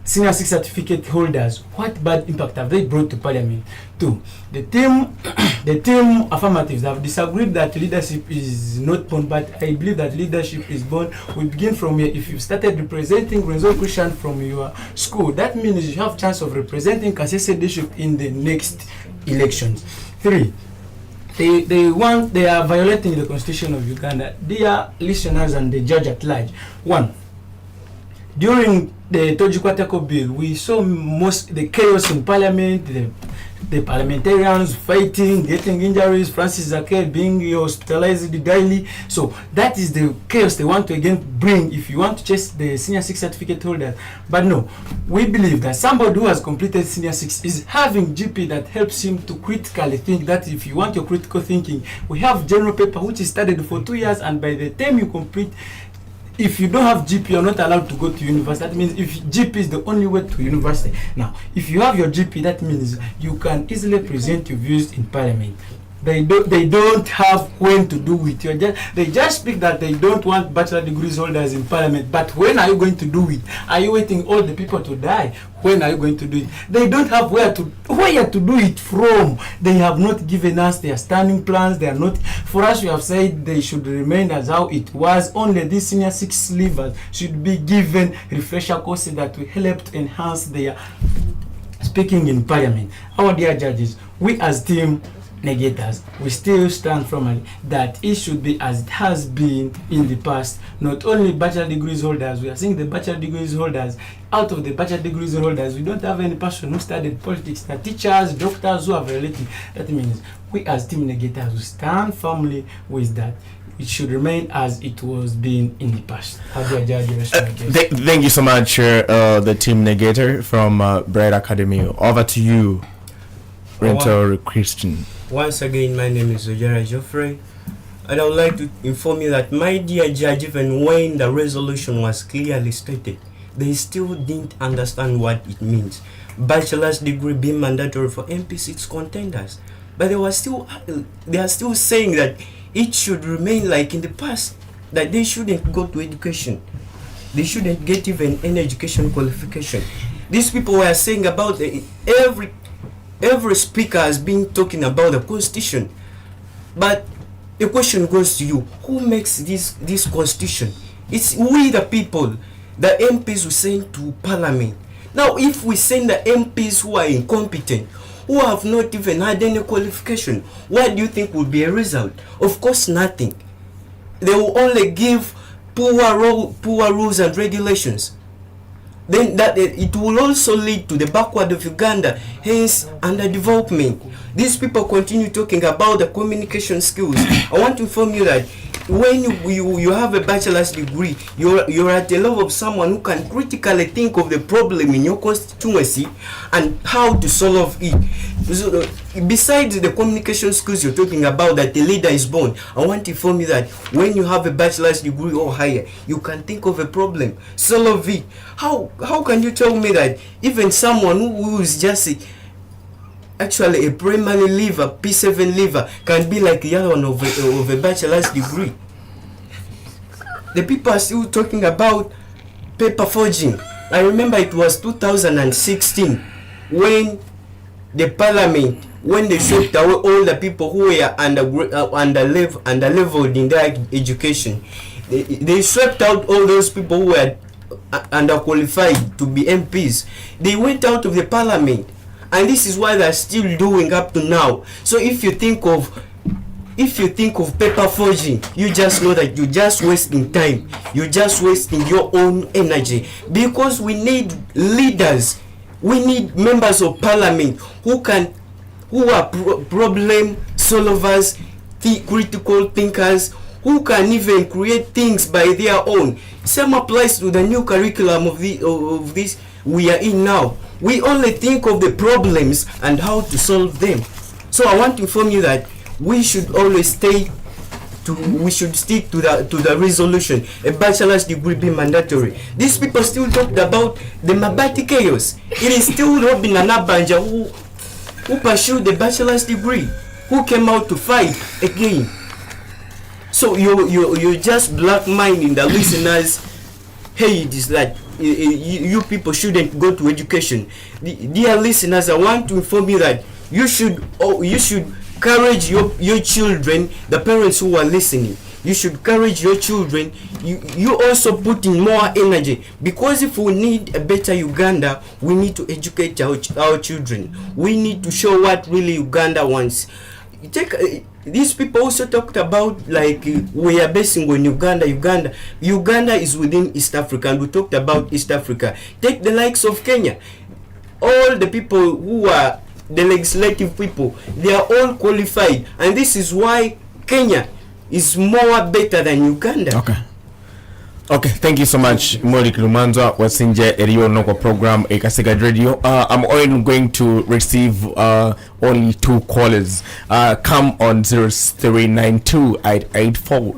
senior 6 certificate holders. What bad impact have they brought to parliament? 2, the team affirmatives have disagreed that leadership is not born, but I believe that leadership is born. We begin from here. If you started representing Renzo Christian from your school, that means you have chance of representing Kasese leadership in the next elections. 3, they are violating the constitution of Uganda. Dear listeners and the judge at large, 1, during the Tojikwatako bill, we saw the chaos in parliament, the parliamentarians fighting, getting injuries, Francis Zaker being hospitalized daily. So that is the chaos they want to again bring if you want to chase the senior 6 certificate holder. But no, we believe that somebody who has completed senior 6 is having GP that helps him to critically think. That if you want your critical thinking, we have general paper which is studied for 2 years, and by the time you complete, if you don't have GP, you're not allowed to go to university. That means if GP is the only way to university. Now, if you have your GP, that means you can easily present your views in parliament. They don't have when to do it. They just speak that they don't want bachelor degrees holders in parliament. But when are you going to do it? Are you waiting all the people to die? When are you going to do it? They don't have where to do it from. They have not given us their standing plans. They are not. For us, we have said they should remain as how it was. Only these senior 6 leavers should be given refresher courses that will help to enhance their speaking in parliament. Our dear judges, we as team negators, we still stand firmly that it should be as it has been in the past. Not only bachelor degrees holders, we are seeing the bachelor degrees holders. Out of the bachelor degrees holders, we don't have any person who studied politics. The teachers, doctors who have related. That means we as team negators will stand firmly with that. It should remain as it was being in the past. How do I judge the rest of the case? Thank you so much, the team negator from Bright Academy. Over to you, Rental Christian. Once again, my name is Ojara Geoffrey, and I would like to inform you that, my dear judge, even when the resolution was clearly stated, they still didn't understand what it means. Bachelor's degree being mandatory for MP6 contenders, but they are still saying that it should remain like in the past, that they shouldn't go to education, they shouldn't get even any education qualification. These people were saying about every speaker has been talking about the constitution, but the question goes to you: who makes this constitution? It's we the people, the MPs who send to parliament. Now, if we send the MPs who are incompetent, who have not even had any qualification, what do you think will be a result? Of course, nothing. They will only give poor rules and regulations. Then that it will also lead to the backward of Uganda, hence underdevelopment. These people continue talking about the communication skills. I want to inform you that when you have a bachelor's degree, you're at the level of someone who can critically think of the problem in your constituency and how to solve it. So, besides the communication skills you're talking about that the leader is born, I want to inform you that when you have a bachelor's degree or higher, you can think of a problem, solve it. How can you tell me that even someone who is just actually a primary leaver, P7 leaver, can be like the other one of a bachelor's degree? The people are still talking about paper forging. I remember it was 2016 when the parliament, when they swept away all the people who were underleveled in their education. They swept out all those people who were underqualified to be MPs. They went out of the parliament. And this is why they're still doing up to now. So if you think of paper forging, you just know that you're just wasting time. You're just wasting your own energy. Because we need leaders. We need members of parliament who are problem solvers, critical thinkers, who can even create things by their own. Same applies to the new curriculum of this we are in now. We only think of the problems and how to solve them. So I want to inform you that we should always stick to the resolution. A bachelor's degree be mandatory. These people still talked about the Mabati chaos. It is still Robin Anabanja who pursued the bachelor's degree, who came out to fight again. So you're just black-minding the listeners. Hey, it is like you people shouldn't go to education. Dear listeners, I want to inform you that you should encourage your children, the parents who are listening. You should encourage your children. You also put in more energy, because if we need a better Uganda, we need to educate our children. We need to show what really Uganda wants. These people also talked about like we are basing on Uganda. Uganda is within East Africa, and we talked about East Africa. Take the likes of Kenya. All the people who are the legislative people, they are all qualified, and this is why Kenya is more better than Uganda. Okay, thank you so much, Mori Kilumanzwa Wasinje Erio Noko program Ekasega Radio. I'm only going to receive only 2 callers. Come on 0392 884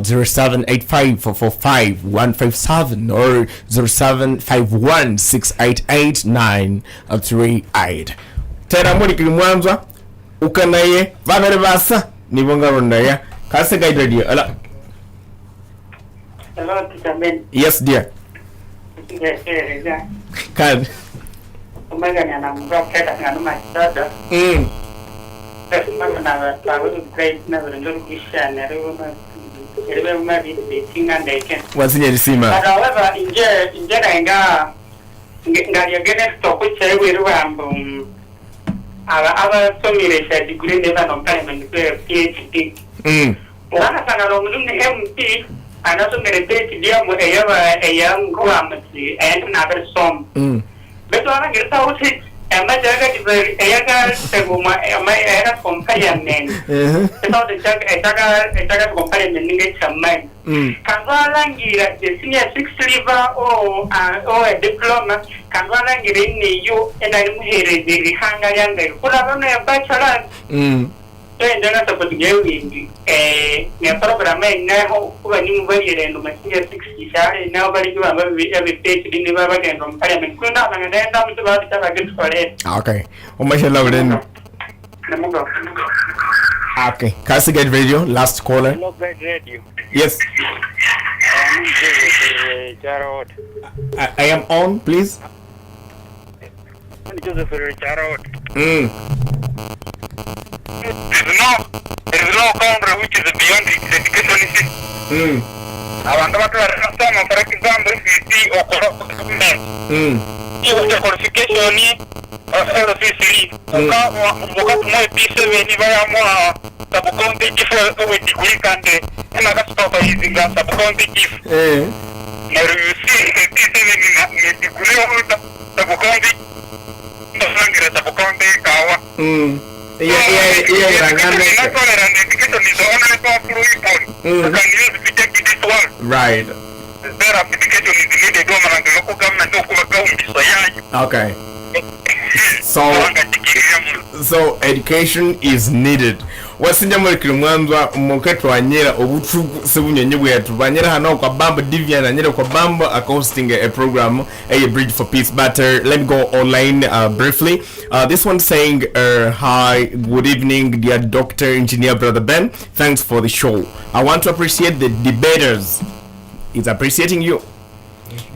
0785 445 157 or 0751 688 938. Tera Mori Kilumanzwa ukanaye vavere vasa nibonga rondaya Kasega Radio. Hello, Teacher Ben. Yes, dear. Kan. Umaga na namga keta ngano masada. Umaga na tawo grade na ndo kisha na ruma. Elebe umaga tinga ndeke. Wasinye lisima. But however, inje nga ngari against to kucha weru ambo. Aba somire sha degree never no parliament PhD. Wana sana lo mudum ne MP. Anaso merete dia mo eyam kuamati and another song. Beto ana girta uti ema jaga di eyaga seguma ema era companion men. Beto de jaga companion men nge chamai. Kanwa langira the senior 6 liver or a diploma kanwa langira ni yo and I muhere de hanga yanga kula bana bachelor. Ndana tapotgewi ne programa inaho kuba ni mubagire ndo masiya 60 share na bari kuba babe PhD ni baba ngendo parliament kuna ngenda mtu baba tabaget kole. Okay. Umashala ulen. Okay. Kasega Radio, last caller. Hello, Radio. Yes. I am on, please. Joseph Charot. There is no country which is beyond education. Abantu batwara for example, if you see the qualification of LC3, uka mo P7 ni baya mo tabukonte chief we degree kande ena ka stop using that tabukonte chief. Na you see P7 ni degree o tabukonte ndangira tabukonte kawa. Right. Okay. So education is needed. Wasinja muri Kilimwanzwa muketwa anyera obutuku sebunyonye bwetu banyera hano kwa bamba Divian anyera kwa bamba hosting a program a bridge for peace. But let me go online briefly. This one saying hi, good evening dear Dr. Engineer Brother Ben, thanks for the show. I want to appreciate the debaters. It's appreciating you.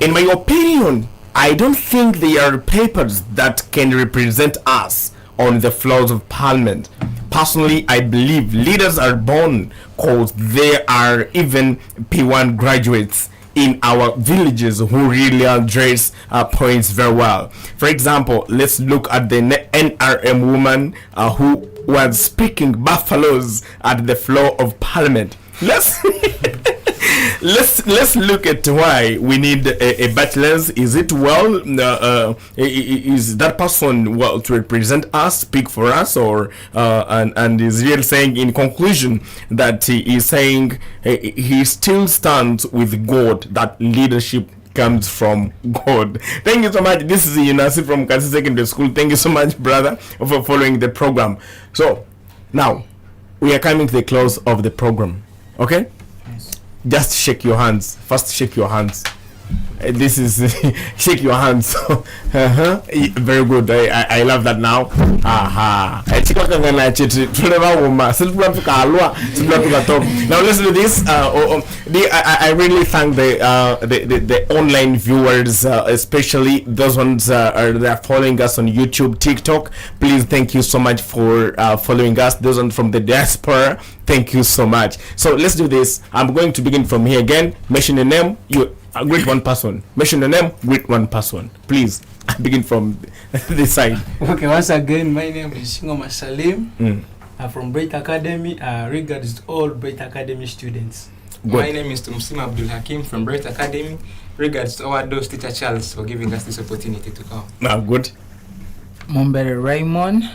In my opinion, I don't think there are papers that can represent us on the floors of Parliament. Personally, I believe leaders are born because there are even P1 graduates in our villages who really address points very well. For example, let's look at the NRM woman who was speaking buffaloes at the floor of Parliament. Let's look at why we need a bachelor's. Is it is that person well to represent us, speak for us, or and is really saying in conclusion that he is saying he still stands with God, that leadership comes from God. Thank you so much. This is Yunasi from Kasi Secondary School. Thank you so much, brother, for following the program. So now we are coming to the close of the program. Okay? Just shake your hands. First, shake your hands. This is shake your hands. Very good. I love that now. Now let's do this. I really thank the online viewers, especially those ones that are following us on YouTube, TikTok. Please, thank you so much for following us. Those ones from the diaspora, thank you so much. So let's do this. I'm going to begin from here again. Mention the name. You greet one person. Mention the name. Greet one person. Please begin from this side. Okay. Once again, my name is Shingoma Salim. I'm from Bright Academy. Regards to all Bright Academy students. Good. My name is Tumsima Abdul Hakim from Bright Academy. Regards to our DOS teacher Charles for giving us this opportunity to come. Good. Mumbere Raymond.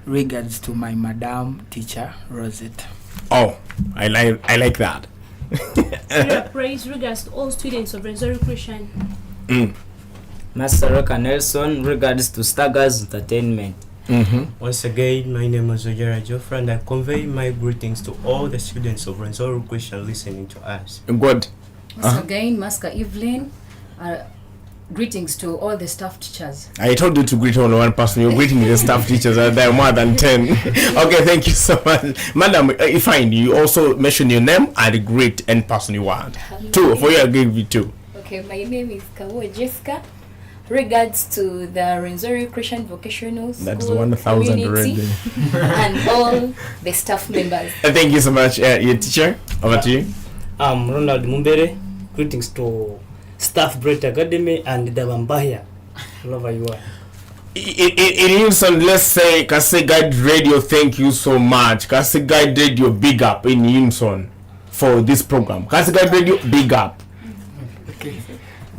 Regards to my madam teacher Rosette. Oh, I like that. Praise regards to all students of Resurrection. Master Roka Nelson. Regards to Staggers Entertainment. Once again, my name is Ojera Joffre, and I convey my greetings to all the students of Resurrection listening to us. Good. Once again, Master Evelyn. Greetings to all the staff teachers. I told you to greet only one person. You're greeting the staff teachers. There are more than 10. Okay, thank you so much. Madam, fine. You also mention your name and greet any person you want. Two. For you, I'll give you two. Okay, my name is Kawo Jessica. Regards to the Resurrection Vocational School. That's 1,000 already. And all the staff members. Thank you so much. Your teacher, over to you. I'm Ronald Mumbere. Greetings to Staff Brett Academy and Davambaya. Wherever you are. In unison, let's say Kase Guide Radio, thank you so much. Kase Guide Radio, big up in unison for this program. Kase Guide Radio, big up.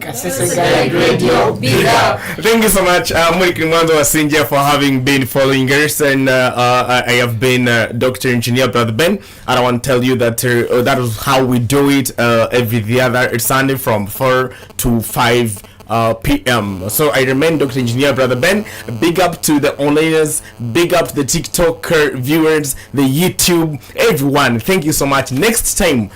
Kase Guide Radio, big up. Thank you so much, Mwiki Mwanzo Wasinja, for having been following us, and I have been Dr. Engineer Brother Ben, and I want to tell you that that is how we do it every other Sunday from 4 to 5 p.m. So I remain Dr. Engineer Brother Ben. Big up to the onliners, big up to the TikTok viewers, the YouTube, everyone. Thank you so much. Next time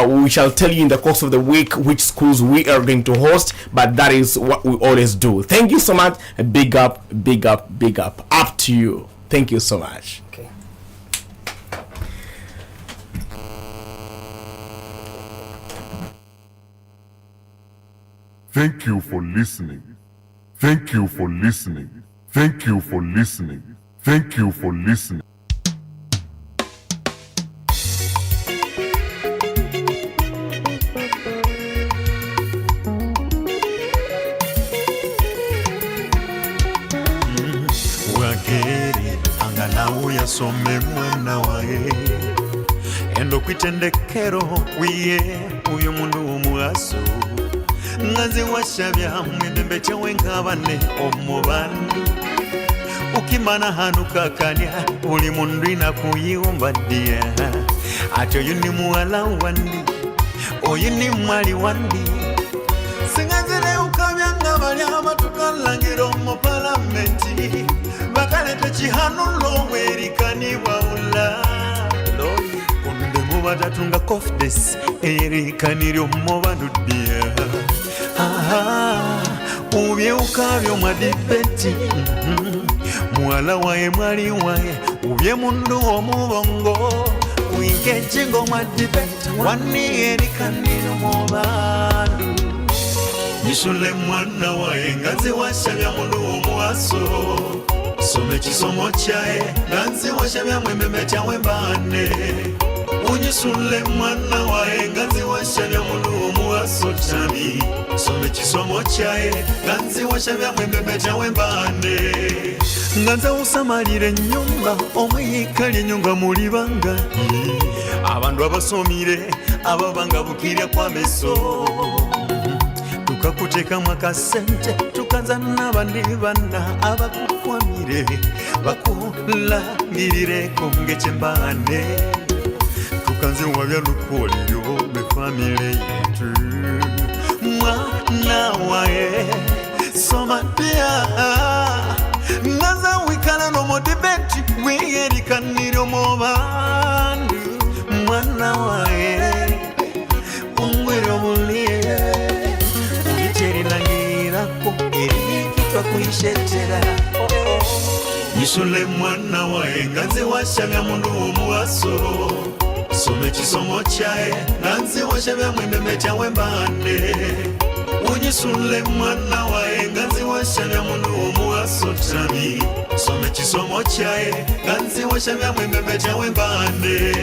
we shall tell you in the course of the week which schools we are going to host, but that is what we always do. Thank you so much. Big up, big up, big up. Up to you. Thank you so much. Okay. Thank you for listening. Thank you for listening. Thank you for listening. Thank you for listening. Wageri angalau yasome mwana wae endo kwitendekero wiye uyu mundu umuaso ngaze washabya mwendembe cyewe nkabane omubandu ukimana hanu kakanya uli mundu inakuyumba dia atyo yuni muwala wandi oyini mwali wandi singazile ukabyanga bali abatukalangiro mu parlamenti bakalete chihanulo werikani waula loyi onde mubatatunga confidence erikaniro mu bandu dia ubye ukabyo mwadipeti mwala wae mwali wae ubye mundu omubongo wingenjingo mwadipeti wani erikaniro mu bandu Nishule mwana wae ngazi washabya mundu omuaso some chisomo chae ngazi washabya mwememe chawe mbane unyisule mwana wae ngazi washabya mundu omuaso chami some chisomo chae ngazi washabya mwememe chawe mbane ngaza usamalire nyumba omuyikali nyunga mulibanga abandu abasomire ababanga bukirya kwa meso tukakuteka mwakasente tukanza n'abandi bana abakukwamire bakulangirire kongece mbane tukanze wabya lukolyo me family yetu mwana wae soma pia ngaza wikala no modibeti wiyerikaniro mu bandu mwana wae ungwiro mulie Nishule mwana wae ngazi washabya mundu omuaso some chisomo chae ngazi washabya mwememe chawe mbane unyisule mwana wae ngazi washabya mundu omuaso tami some chisomo chae ngazi washabya mwememe chawe mbane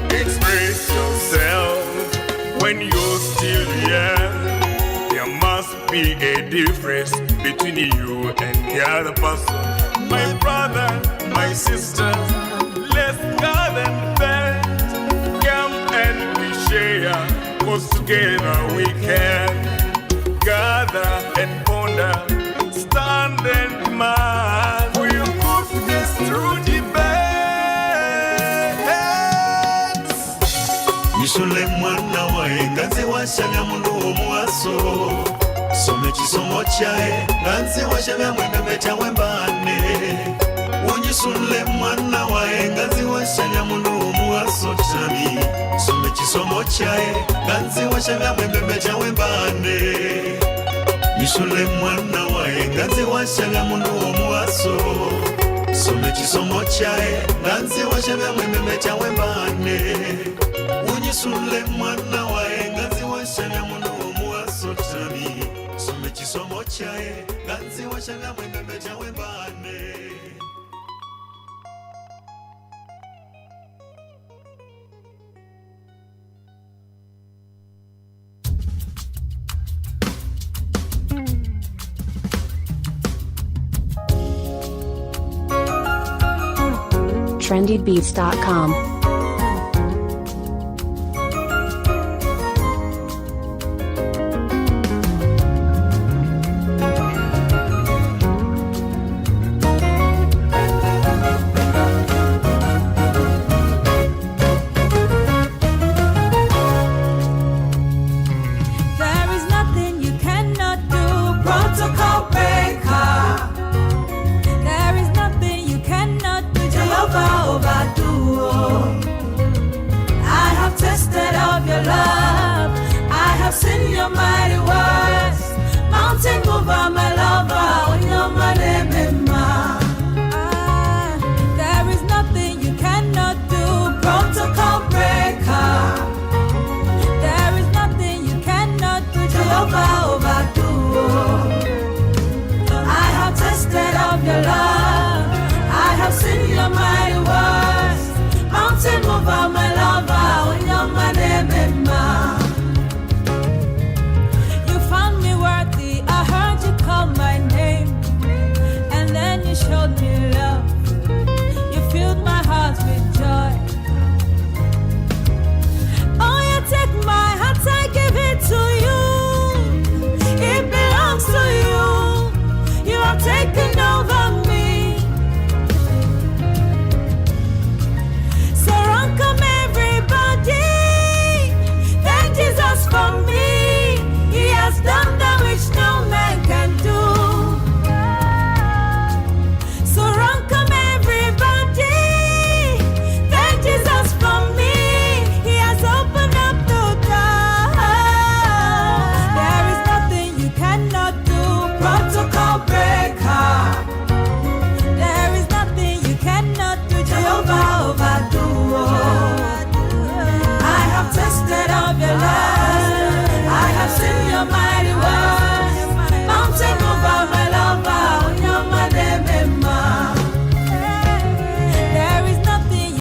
Express yourself when you're still young. Your be a difference between you and the other person. My brother, my sister, let's gather and bend. Come and we share, cause together we can gather and ponder, stand and demand. We'll put this through debates. Yishule mwana wa enganze washanya mundu omuaso. Some chisomo chae, nganze washabya mwembe chawe mbane. Unyisule mwana wa enganze washanya mundu omuaso chami. Some chisomo chae, nganze washabya mwembe chawe mbane. Yishule mwana wa enganze washabya mundu omuaso. Some chisomo chae, nganze washabya mwembe chawe mbane. Unyisule mwana wa enganze washabya mundu omuaso chami. Some chisomo chae, nganze washabya mwembe chawe mbane. trendybeats.com. There is nothing you cannot do, protocol breaker. There is nothing you cannot do, Jehovah overdo. I have tasted of your love, I have seen your mighty works. Mountain mover, my lover, on your money,